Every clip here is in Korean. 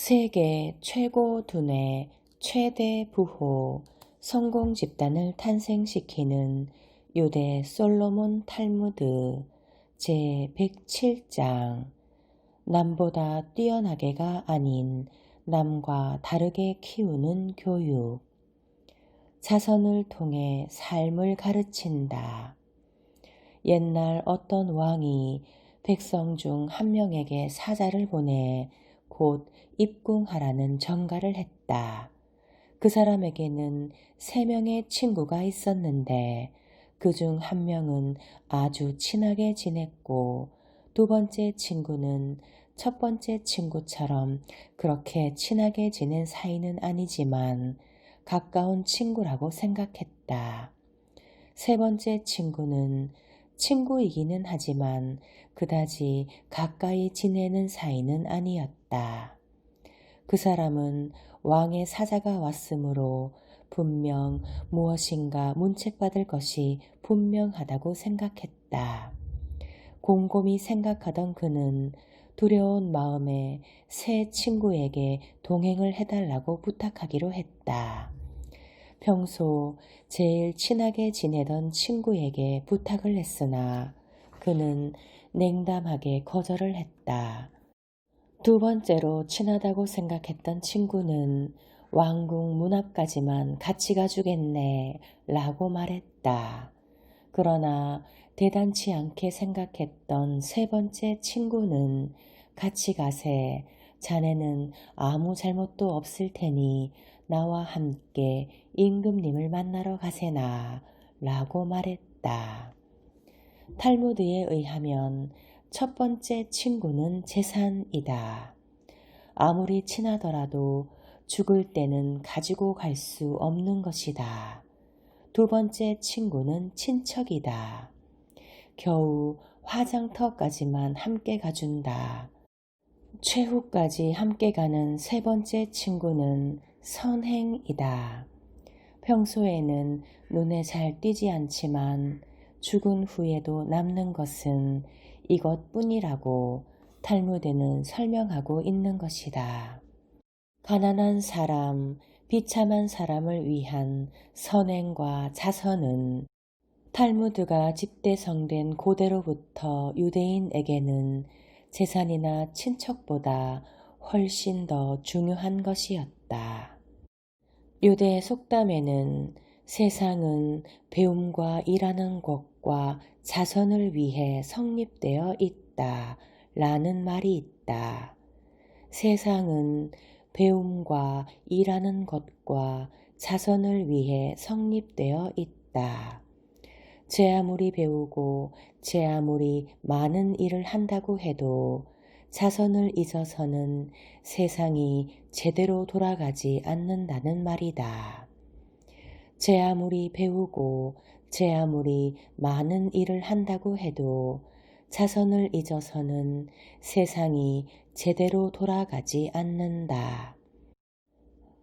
세계 최고 두뇌 최대 부호 성공 집단을 탄생시키는 유대 솔로몬 탈무드 제107장 남보다 뛰어나게가 아닌 남과 다르게 키우는 교육 자선을 통해 삶을 가르친다. 옛날 어떤 왕이 백성 중 한 명에게 사자를 보내 곧 입궁하라는 전가를 했다. 그 사람에게는 3명의 친구가 있었는데 그 중 한 명은 아주 친하게 지냈고 두 번째 친구는 첫 번째 친구처럼 그렇게 친하게 지낸 사이는 아니지만 가까운 친구라고 생각했다. 세 번째 친구는 친구이기는 하지만 그다지 가까이 지내는 사이는 아니었다. 그 사람은 왕의 사자가 왔으므로 분명 무엇인가 문책받을 것이 분명하다고 생각했다. 곰곰이 생각하던 그는 두려운 마음에 새 친구에게 동행을 해달라고 부탁하기로 했다. 평소 제일 친하게 지내던 친구에게 부탁을 했으나 그는 냉담하게 거절을 했다. 두 번째로 친하다고 생각했던 친구는 왕궁 문 앞까지만 같이 가주겠네 라고 말했다. 그러나 대단치 않게 생각했던 세 번째 친구는 같이 가세. 자네는 아무 잘못도 없을 테니 나와 함께 임금님을 만나러 가세나 라고 말했다. 탈무드에 의하면 첫 번째 친구는 재산이다. 아무리 친하더라도 죽을 때는 가지고 갈 수 없는 것이다. 두 번째 친구는 친척이다. 겨우 화장터까지만 함께 가준다. 최후까지 함께 가는 세 번째 친구는 선행이다. 평소에는 눈에 잘 띄지 않지만 죽은 후에도 남는 것은 이것뿐이라고 탈무드는 설명하고 있는 것이다. 가난한 사람, 비참한 사람을 위한 선행과 자선은 탈무드가 집대성된 고대로부터 유대인에게는 재산이나 친척보다 훨씬 더 중요한 것이었다. 유대 속담에는 세상은 배움과 일하는 것과 자선을 위해 성립되어 있다 라는 말이 있다. 세상은 배움과 일하는 것과 자선을 위해 성립되어 있다. 제 아무리 배우고 제 아무리 많은 일을 한다고 해도 자선을 잊어서는 세상이 제대로 돌아가지 않는다는 말이다. 제 아무리 배우고 제 아무리 많은 일을 한다고 해도 자선을 잊어서는 세상이 제대로 돌아가지 않는다.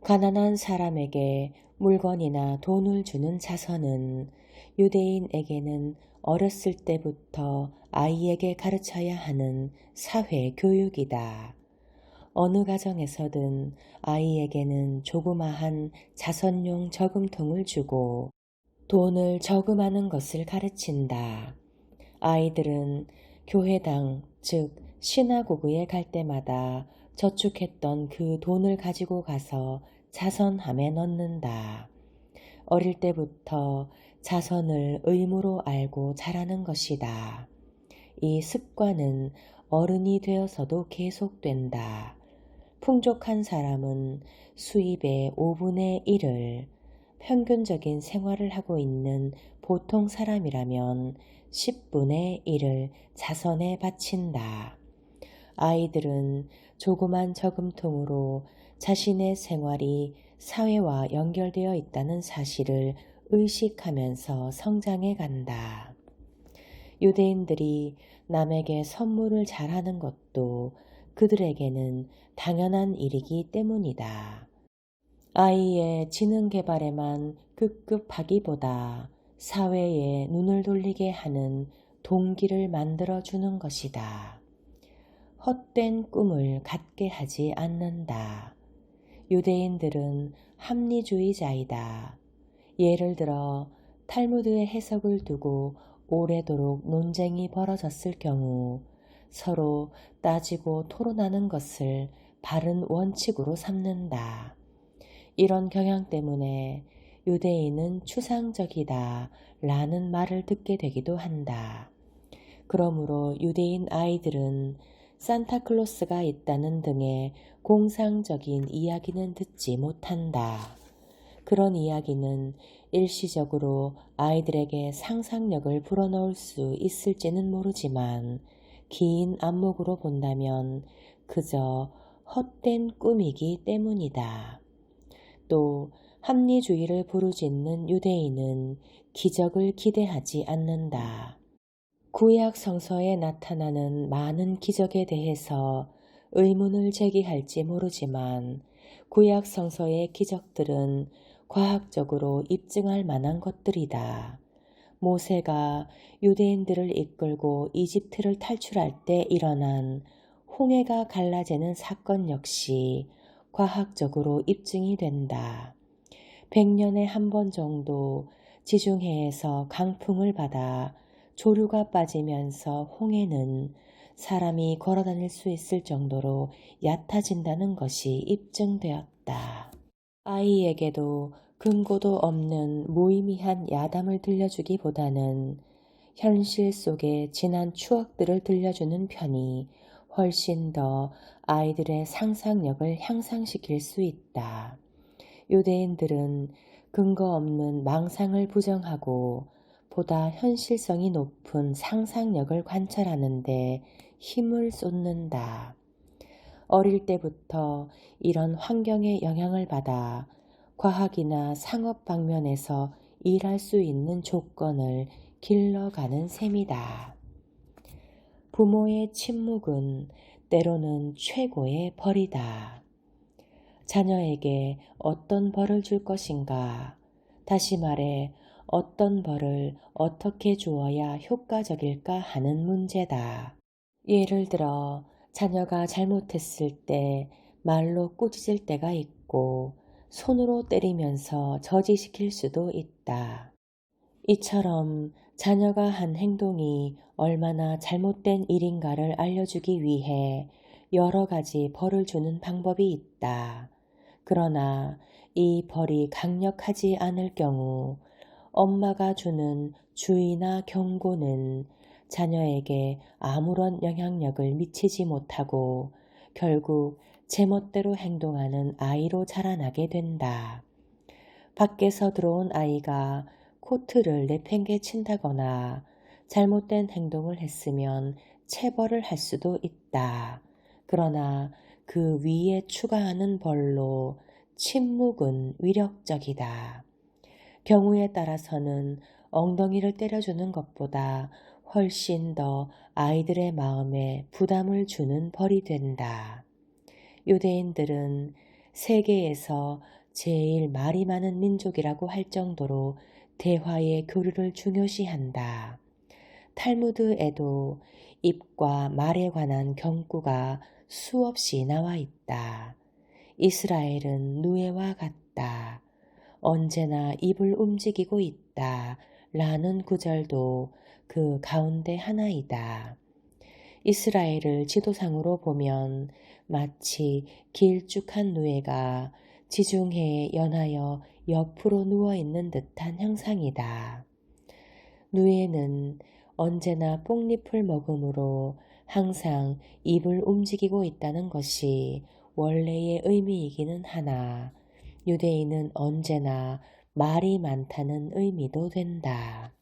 가난한 사람에게 물건이나 돈을 주는 자선은 유대인에게는 어렸을 때부터 아이에게 가르쳐야 하는 사회 교육이다. 어느 가정에서든 아이에게는 조그마한 자선용 저금통을 주고 돈을 저금하는 것을 가르친다. 아이들은 교회당, 즉 시나고그에 갈 때마다 저축했던 그 돈을 가지고 가서 자선함에 넣는다. 어릴 때부터 자선을 의무로 알고 자라는 것이다. 이 습관은 어른이 되어서도 계속된다. 풍족한 사람은 수입의 5분의 1을, 평균적인 생활을 하고 있는 보통 사람이라면 10분의 1을 자선에 바친다. 아이들은 조그만 저금통으로 자신의 생활이 사회와 연결되어 있다는 사실을 의식하면서 성장해 간다. 유대인들이 남에게 선물을 잘하는 것도 그들에게는 당연한 일이기 때문이다. 아이의 지능 개발에만 급급하기보다 사회에 눈을 돌리게 하는 동기를 만들어주는 것이다. 헛된 꿈을 갖게 하지 않는다. 유대인들은 합리주의자이다. 예를 들어 탈무드의 해석을 두고 오래도록 논쟁이 벌어졌을 경우 서로 따지고 토론하는 것을 바른 원칙으로 삼는다. 이런 경향 때문에 유대인은 추상적이다 라는 말을 듣게 되기도 한다. 그러므로 유대인 아이들은 산타클로스가 있다는 등의 공상적인 이야기는 듣지 못한다. 그런 이야기는 일시적으로 아이들에게 상상력을 불어넣을 수 있을지는 모르지만 긴 안목으로 본다면 그저 헛된 꿈이기 때문이다. 또 합리주의를 부르짖는 유대인은 기적을 기대하지 않는다. 구약 성서에 나타나는 많은 기적에 대해서 의문을 제기할지 모르지만 구약 성서의 기적들은 과학적으로 입증할 만한 것들이다. 모세가 유대인들을 이끌고 이집트를 탈출할 때 일어난 홍해가 갈라지는 사건 역시 과학적으로 입증이 된다. 100년에 한 번 정도 지중해에서 강풍을 받아 조류가 빠지면서 홍해는 사람이 걸어다닐 수 있을 정도로 얕아진다는 것이 입증되었다. 아이에게도 근거도 없는 무의미한 야담을 들려주기보다는 현실 속의 지난 추억들을 들려주는 편이 훨씬 더 아이들의 상상력을 향상시킬 수 있다. 유대인들은 근거 없는 망상을 부정하고 보다 현실성이 높은 상상력을 관찰하는 데 힘을 쏟는다. 어릴 때부터 이런 환경의 영향을 받아 과학이나 상업 방면에서 일할 수 있는 조건을 길러가는 셈이다. 부모의 침묵은 때로는 최고의 벌이다. 자녀에게 어떤 벌을 줄 것인가? 다시 말해 어떤 벌을 어떻게 주어야 효과적일까 하는 문제다. 예를 들어 자녀가 잘못했을 때 말로 꾸짖을 때가 있고 손으로 때리면서 저지시킬 수도 있다. 이처럼 자녀가 한 행동이 얼마나 잘못된 일인가를 알려주기 위해 여러 가지 벌을 주는 방법이 있다. 그러나 이 벌이 강력하지 않을 경우 엄마가 주는 주의나 경고는 자녀에게 아무런 영향력을 미치지 못하고 결국 제멋대로 행동하는 아이로 자라나게 된다. 밖에서 들어온 아이가 코트를 내팽개친다거나 잘못된 행동을 했으면 체벌을 할 수도 있다. 그러나 그 위에 추가하는 벌로 침묵은 위력적이다. 경우에 따라서는 엉덩이를 때려주는 것보다 훨씬 더 아이들의 마음에 부담을 주는 벌이 된다. 유대인들은 세계에서 제일 말이 많은 민족이라고 할 정도로 대화의 교류를 중요시한다. 탈무드에도 입과 말에 관한 경구가 수없이 나와 있다. 이스라엘은 누에와 같다. 언제나 입을 움직이고 있다. 라는 구절도 그 가운데 하나이다. 이스라엘을 지도상으로 보면 마치 길쭉한 누에가 지중해에 연하여 옆으로 누워있는 듯한 형상이다. 누에는 언제나 뽕잎을 먹으므로 항상 입을 움직이고 있다는 것이 원래의 의미이기는 하나 유대인은 언제나 말이 많다는 의미도 된다.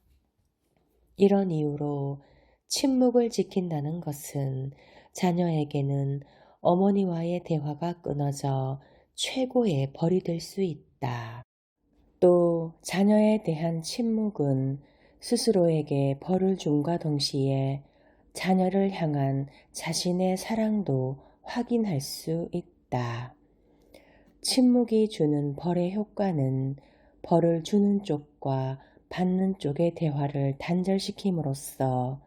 이런 이유로 침묵을 지킨다는 것은 자녀에게는 어머니와의 대화가 끊어져 최고의 벌이 될 수 있다. 또 자녀에 대한 침묵은 스스로에게 벌을 줌과 동시에 자녀를 향한 자신의 사랑도 확인할 수 있다. 침묵이 주는 벌의 효과는 벌을 주는 쪽과 받는 쪽의 대화를 단절시킴으로써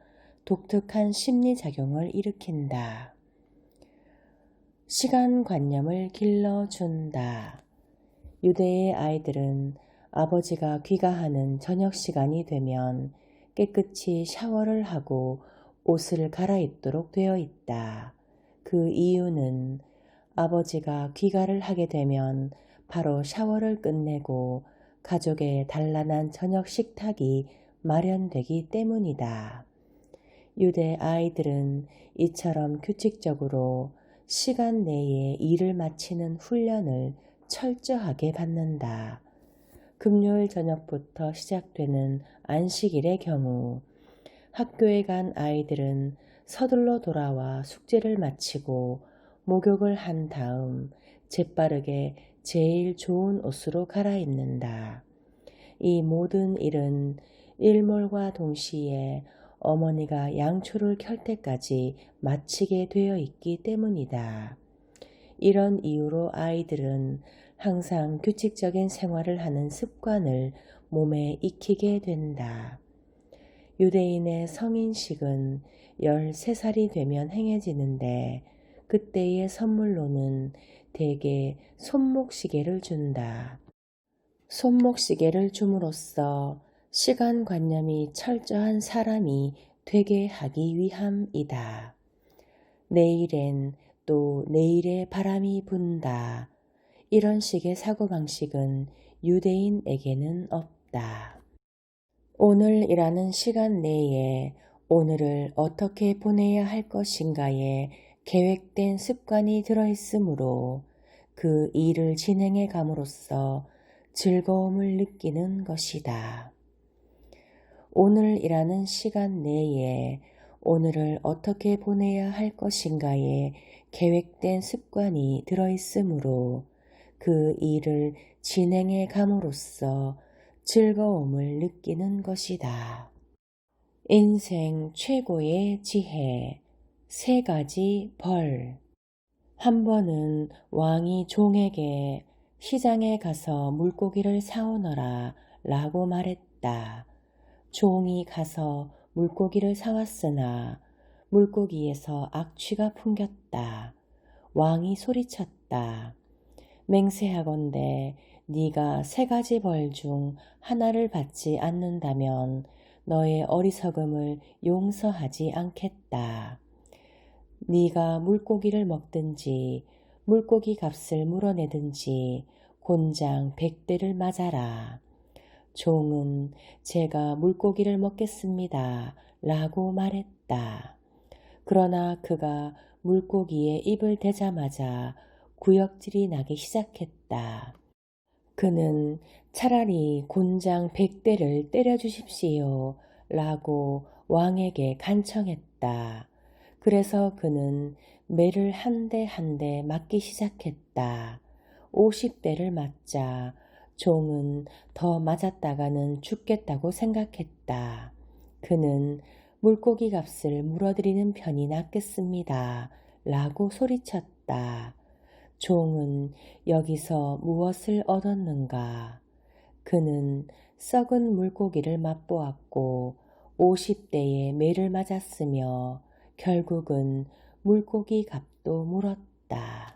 독특한 심리작용을 일으킨다. 시간관념을 길러준다. 유대의 아이들은 아버지가 귀가하는 저녁 시간이 되면 깨끗이 샤워를 하고 옷을 갈아입도록 되어 있다. 그 이유는 아버지가 귀가를 하게 되면 바로 샤워를 끝내고 가족의 단란한 저녁 식탁이 마련되기 때문이다. 유대 아이들은 이처럼 규칙적으로 시간 내에 일을 마치는 훈련을 철저하게 받는다. 금요일 저녁부터 시작되는 안식일의 경우 학교에 간 아이들은 서둘러 돌아와 숙제를 마치고 목욕을 한 다음 재빠르게 제일 좋은 옷으로 갈아입는다. 이 모든 일은 일몰과 동시에 어머니가 양초를 켤 때까지 마치게 되어 있기 때문이다. 이런 이유로 아이들은 항상 규칙적인 생활을 하는 습관을 몸에 익히게 된다. 유대인의 성인식은 13살이 되면 행해지는데 그때의 선물로는 대개 손목시계를 준다. 손목시계를 줌으로써 시간관념이 철저한 사람이 되게 하기 위함이다. 내일엔 또 내일의 바람이 분다. 이런 식의 사고방식은 유대인에게는 없다. 오늘이라는 시간 내에 오늘을 어떻게 보내야 할 것인가에 계획된 습관이 들어있으므로 그 일을 진행해 감으로써 즐거움을 느끼는 것이다. 오늘이라는 시간 내에 오늘을 어떻게 보내야 할 것인가에 계획된 습관이 들어있으므로 그 일을 진행해 감으로써 즐거움을 느끼는 것이다. 인생 최고의 지혜 3가지 벌. 한 번은 왕이 종에게 시장에 가서 물고기를 사오너라 라고 말했다. 종이 가서 물고기를 사왔으나 물고기에서 악취가 풍겼다. 왕이 소리쳤다. 맹세하건대 네가 3가지 벌 중 하나를 받지 않는다면 너의 어리석음을 용서하지 않겠다. 네가 물고기를 먹든지 물고기 값을 물어내든지 곤장 100대를 맞아라. 종은 제가 물고기를 먹겠습니다 라고 말했다. 그러나 그가 물고기에 입을 대자마자 구역질이 나기 시작했다. 그는 차라리 곤장 100대를 때려주십시오 라고 왕에게 간청했다. 그래서 그는 매를 한 대 한 대 맞기 시작했다. 50대를 맞자 종은 더 맞았다가는 죽겠다고 생각했다. 그는 물고기 값을 물어드리는 편이 낫겠습니다 라고 소리쳤다. 종은 여기서 무엇을 얻었는가? 그는 썩은 물고기를 맛보았고 50대의 매를 맞았으며 결국은 물고기 값도 물었다.